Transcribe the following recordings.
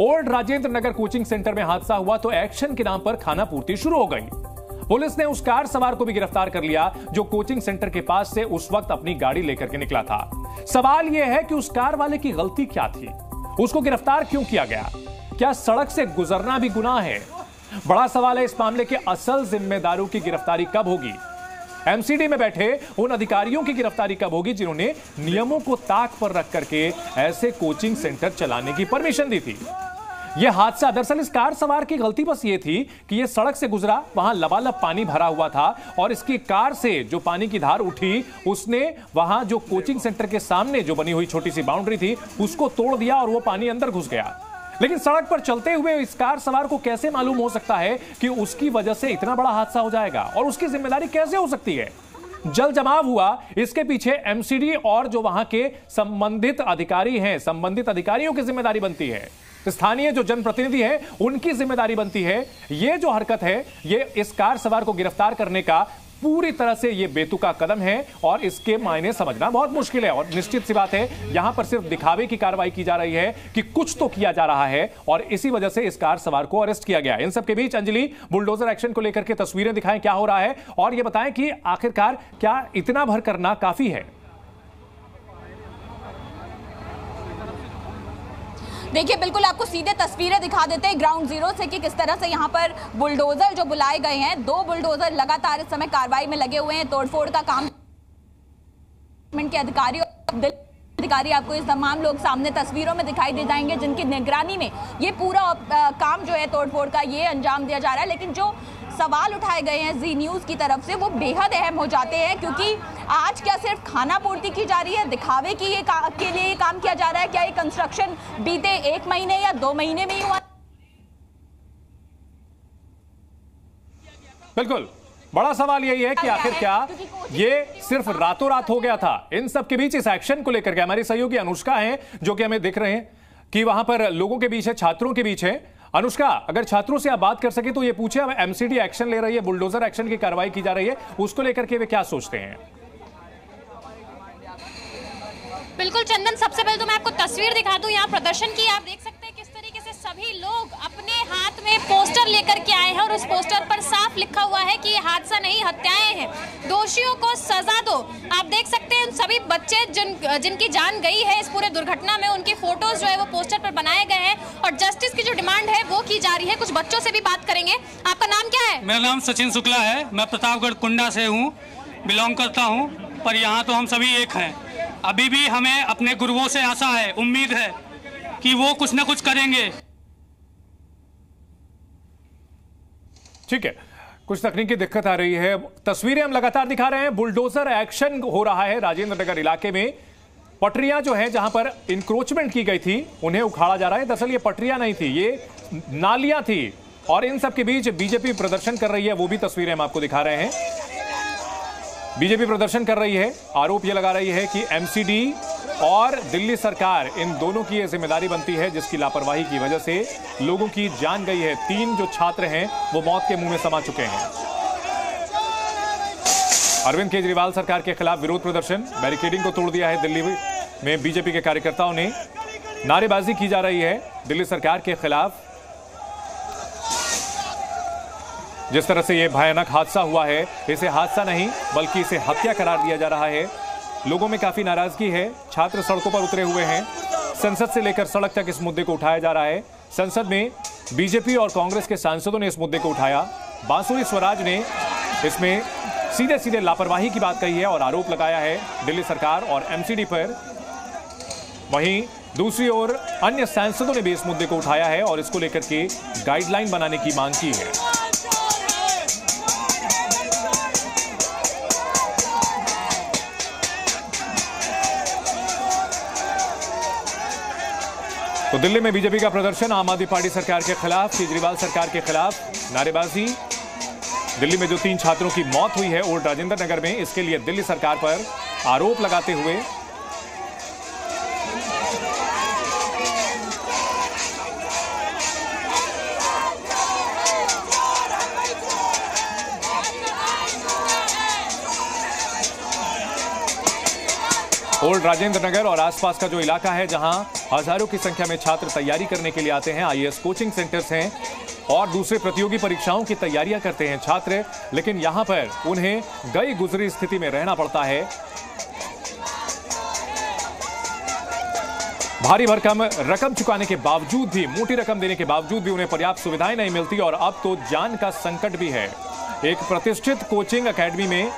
Old Rajendra Nagar coaching centre में हादसा हुआ तो एक्शन के नाम पर खाना पूर्ति शुरू हो गई। पुलिस ने उस कार सवार को भी गिरफ्तार कर लिया जो कोचिंग सेंटर के पास से उस वक्त अपनी गाड़ी लेकर के निकला था। सवाल यह है कि उस कार वाले की गलती क्या थी, उसको गिरफ्तार क्यों किया गया? क्या सड़क से गुजरना भी गुनाह है? बड़ा सवाल है इस मामले के असल जिम्मेदारों की गिरफ्तारी कब होगी? एमसीडी में बैठे उन अधिकारियों की गिरफ्तारी कब होगी जिन्होंने नियमों को ताक पर रख करके ऐसे कोचिंग सेंटर चलाने की परमिशन दी थी? यह हादसा दरअसल इस कार सवार की गलती बस ये थी कि यह सड़क से गुजरा, वहां लबालब पानी भरा हुआ था और इसकी कार से जो पानी की धार उठी उसने वहां जो कोचिंग सेंटर के सामने जो बनी हुई छोटी सी बाउंड्री थी उसको तोड़ दिया और वो पानी अंदर घुस गया। लेकिन सड़क पर चलते हुए इस कार सवार को कैसे मालूम हो सकता है कि उसकी वजह से इतना बड़ा हादसा हो जाएगा और उसकी जिम्मेदारी कैसे हो सकती है? जल जमाव हुआ, इसके पीछे एमसीडी और जो वहां के संबंधित अधिकारी हैं, संबंधित अधिकारियों की जिम्मेदारी बनती है। स्थानीय जो जनप्रतिनिधि हैं उनकी जिम्मेदारी बनती है। यह जो हरकत है ये इस कार सवार को गिरफ्तार करने का पूरी तरह से यह बेतुका कदम है और इसके मायने समझना बहुत मुश्किल है। और निश्चित सी बात है यहां पर सिर्फ दिखावे की कार्रवाई की जा रही है कि कुछ तो किया जा रहा है और इसी वजह से इस कार सवार को अरेस्ट किया गया। इन सबके बीच अंजलि, बुलडोजर एक्शन को लेकर के तस्वीरें दिखाएं, क्या हो रहा है और यह बताएं कि आखिरकार क्या इतना भर करना काफी है? देखिए, बिल्कुल आपको सीधे तस्वीरें दिखा देते हैं ग्राउंड जीरो से कि किस तरह से यहाँ पर बुलडोजर जो बुलाए गए हैं, 2 बुलडोजर लगातार इस समय कार्रवाई में लगे हुए हैं। तोड़फोड़ का काम के अधिकारी आपको ये तमाम लोग सामने तस्वीरों में दिखाई दे जाएंगे जिनकी निगरानी में ये पूरा काम जो है तोड़फोड़ का ये अंजाम दिया जा रहा है। लेकिन जो सवाल उठाए गए हैं जी न्यूज़ की तरफ से वो बेहद अहम हो जाते हैं, क्योंकि आज क्या सिर्फ खाना पूर्ति की जा रही है, दिखावे की के लिए ये काम किया जा रहा है? क्या ये कंस्ट्रक्शन बीते 1 महीने या 2 महीने में ही हुआ? बिल्कुल बड़ा सवाल यही है कि आखिर क्या ये सिर्फ रातों रात हो गया था? इन सब के बीच इस एक्शन को लेकर के हमारी सहयोगी अनुष्का है जो कि हमें दिख रहे हैं कि वहां पर लोगों के बीच है, छात्रों के बीच है। अनुष्का, अगर छात्रों से आप बात कर सके तो ये पूछे, अब एमसीडी एक्शन ले रही है, बुलडोजर एक्शन की कार्रवाई की जा रही है, उसको लेकर के वे क्या सोचते हैं? बिल्कुल चंदन, सबसे पहले तो मैं आपको तस्वीर दिखा दूं। यहाँ प्रदर्शन की आप देख सकते हैं किस तरीके से सभी लोग अपने हाथ में पोस्टर लेकर के आए हैं और उस पोस्टर पर साफ लिखा हुआ है कि ये हादसा नहीं, हत्याएं हैं, दोषियों को सजा दो। आप देख सकते हैं सभी बच्चे जिनकी जान गई है इस पूरे दुर्घटना में, उनके फोटोज जो है वो पोस्टर पर बनाए गए हैं और जस्टिस की जो डिमांड है वो की जा रही है। कुछ बच्चों से भी बात करेंगे। आपका नाम क्या है? मेरा नाम सचिन शुक्ला है, मैं प्रतापगढ़ कुंडा से हूँ, बिलोंग करता हूँ, पर यहाँ तो हम सभी एक हैं। अभी भी हमें अपने गुरुओं से आशा है, उम्मीद है कि वो कुछ ना कुछ करेंगे। ठीक है, कुछ तकनीकी दिक्कत आ रही है। तस्वीरें हम लगातार दिखा रहे हैं। बुलडोजर एक्शन हो रहा है राजेंद्र नगर इलाके में। पटरियां जो है जहां पर इंक्रोचमेंट की गई थी उन्हें उखाड़ा जा रहा है। दरअसल ये पटरियां नहीं थी, ये नालियां थी और इन सब के बीच बीजेपी प्रदर्शन कर रही है। वो भी तस्वीरें हम आपको दिखा रहे हैं। बीजेपी प्रदर्शन कर रही है, आरोप यह लगा रही है कि एमसीडी और दिल्ली सरकार, इन दोनों की यह जिम्मेदारी बनती है जिसकी लापरवाही की वजह से लोगों की जान गई है। 3 जो छात्र हैं वो मौत के मुंह में समा चुके हैं। अरविंद केजरीवाल सरकार के खिलाफ विरोध प्रदर्शन, बैरिकेडिंग को तोड़ दिया है। दिल्ली में बीजेपी के कार्यकर्ताओं ने नारेबाजी की जा रही है दिल्ली सरकार के खिलाफ। जिस तरह से यह भयानक हादसा हुआ है, इसे हादसा नहीं बल्कि इसे हत्या करार दिया जा रहा है। लोगों में काफी नाराजगी है, छात्र सड़कों पर उतरे हुए हैं। संसद से लेकर सड़क तक इस मुद्दे को उठाया जा रहा है। संसद में बीजेपी और कांग्रेस के सांसदों ने इस मुद्दे को उठाया। बांसुरी स्वराज ने इसमें सीधे सीधे लापरवाही की बात कही है और आरोप लगाया है दिल्ली सरकार और एमसीडी पर। वहीं दूसरी ओर अन्य सांसदों ने भी इस मुद्दे को उठाया है और इसको लेकर के गाइडलाइन बनाने की मांग की है। तो दिल्ली में बीजेपी का प्रदर्शन, आम आदमी पार्टी सरकार के खिलाफ, केजरीवाल सरकार के खिलाफ नारेबाजी। दिल्ली में जो 3 छात्रों की मौत हुई है ओल्ड राजेंद्र नगर में, इसके लिए दिल्ली सरकार पर आरोप लगाते हुए ओल्ड राजेंद्र नगर और आसपास का जो इलाका है, जहां हजारों की संख्या में छात्र तैयारी करने के लिए आते हैं। आईएएस कोचिंग सेंटर्स हैं और दूसरे प्रतियोगी परीक्षाओं की तैयारियां करते हैं छात्र, लेकिन यहां पर उन्हें गई गुजरी स्थिति में रहना पड़ता है। भारी भरकम रकम चुकाने के बावजूद भी, मोटी रकम देने के बावजूद भी उन्हें पर्याप्त सुविधाएं नहीं मिलती और अब तो जान का संकट भी है। एक प्रतिष्ठित कोचिंग एकेडमी में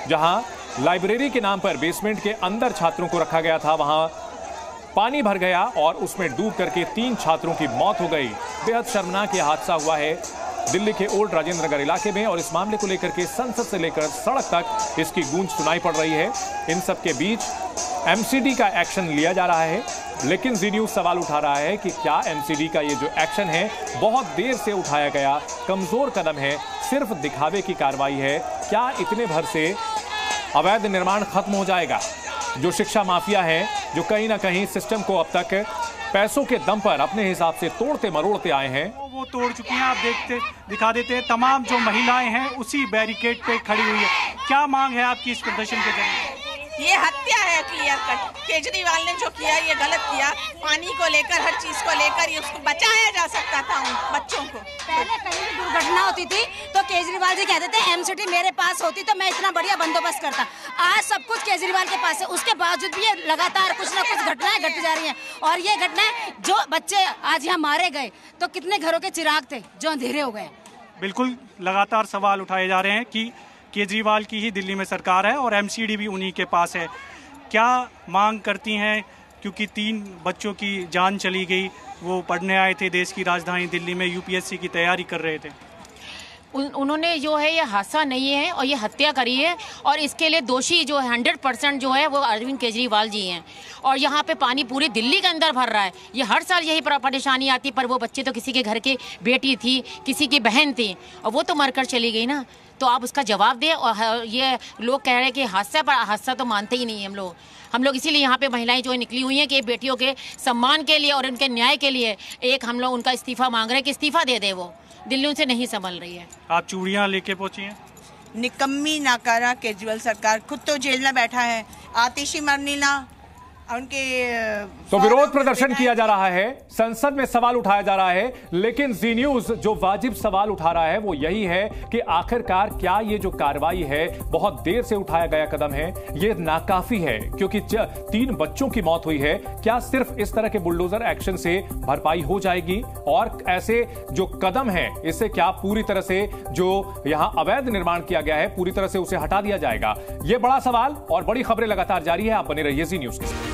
जहां लाइब्रेरी के नाम पर बेसमेंट के अंदर छात्रों को रखा गया था, वहां पानी भर गया और उसमें डूब करके 3 छात्रों की मौत हो गई। बेहद शर्मनाक यह हादसा हुआ है दिल्ली के ओल्ड राजेंद्र नगर इलाके में और इस मामले को लेकर के संसद से लेकर सड़क तक इसकी गूंज सुनाई पड़ रही है। इन सब के बीच एमसीडी का एक्शन लिया जा रहा है, लेकिन जी न्यूज सवाल उठा रहा है कि क्या एमसीडी का ये जो एक्शन है बहुत देर से उठाया गया, कमजोर कदम है, सिर्फ दिखावे की कार्रवाई है। क्या इतने भर से अवैध निर्माण खत्म हो जाएगा? जो शिक्षा माफिया है, जो कहीं ना कहीं सिस्टम को अब तक पैसों के दम पर अपने हिसाब से तोड़ते मरोड़ते आए हैं, वो तोड़ चुकी हैं। आप दिखा देते हैं, तमाम जो महिलाएं हैं उसी बैरिकेड पे खड़ी हुई है। क्या मांग है आपकी इस प्रदर्शन के जरिए? ये हत्या है क्लियर कट। केजरीवाल ने जो किया ये गलत किया। पानी को लेकर, हर चीज को लेकर ये उसको बचाया जा सकता था उन बच्चों को। पहले कहीं भी दुर्घटना होती थी तो केजरीवाल जी कहते थे एमसीडी मेरे पास होती तो मैं इतना बढ़िया बंदोबस्त करता। आज सब कुछ केजरीवाल के पास है, उसके बावजूद भी ये लगातार कुछ ना कुछ घटनाएं घट जा रही हैं। और ये घटनाएं, जो बच्चे आज यहाँ मारे गए तो कितने घरों के चिराग थे जो अंधेरे हो गए। बिल्कुल लगातार सवाल उठाए जा रहे हैं कि केजरीवाल की ही दिल्ली में सरकार है और एमसीडी भी उन्हीं के पास है। क्या मांग करती हैं? क्योंकि 3 बच्चों की जान चली गई, वो पढ़ने आए थे देश की राजधानी दिल्ली में, यूपीएससी की तैयारी कर रहे थे। उन्होंने जो है ये हादसा नहीं है और ये हत्या करी है और इसके लिए दोषी जो है 100% जो है वो अरविंद केजरीवाल जी हैं। और यहाँ पे पानी पूरी दिल्ली के अंदर भर रहा है। ये हर साल यही परेशानी आती, पर वो बच्चे तो किसी के घर की बेटी थी, किसी की बहन थी और वो तो मरकर चली गई ना। तो आप उसका जवाब दें। और ये लोग कह रहे हैं कि हादसा, पर हादसा तो मानते ही नहीं है हम लोग इसीलिए यहाँ पे महिलाएं जो निकली हुई हैं कि बेटियों के सम्मान के लिए और उनके न्याय के लिए एक हम लोग उनका इस्तीफा मांग रहे हैं कि इस्तीफा दे दे। वो दिल्ली उनसे नहीं संभल रही है। आप चूड़ियाँ लेके पहुंची हैं? निकम्मी नाकारा केजरीवाल सरकार, खुद तो जेल में बैठा है। आतिशी मरनीला उनके तो विरोध प्रदर्शन किया जा रहा है, संसद में सवाल उठाया जा रहा है, लेकिन जी न्यूज जो वाजिब सवाल उठा रहा है वो यही है कि आखिरकार क्या ये जो कार्रवाई है, बहुत देर से उठाया गया कदम है, ये नाकाफी है? क्योंकि 3 बच्चों की मौत हुई है। क्या सिर्फ इस तरह के बुलडोजर एक्शन से भरपाई हो जाएगी? और ऐसे जो कदम है, इससे क्या पूरी तरह से जो यहां अवैध निर्माण किया गया है पूरी तरह से उसे हटा दिया जाएगा? यह बड़ा सवाल और बड़ी खबरें लगातार जारी है। आप बने रहिए जी न्यूज के साथ।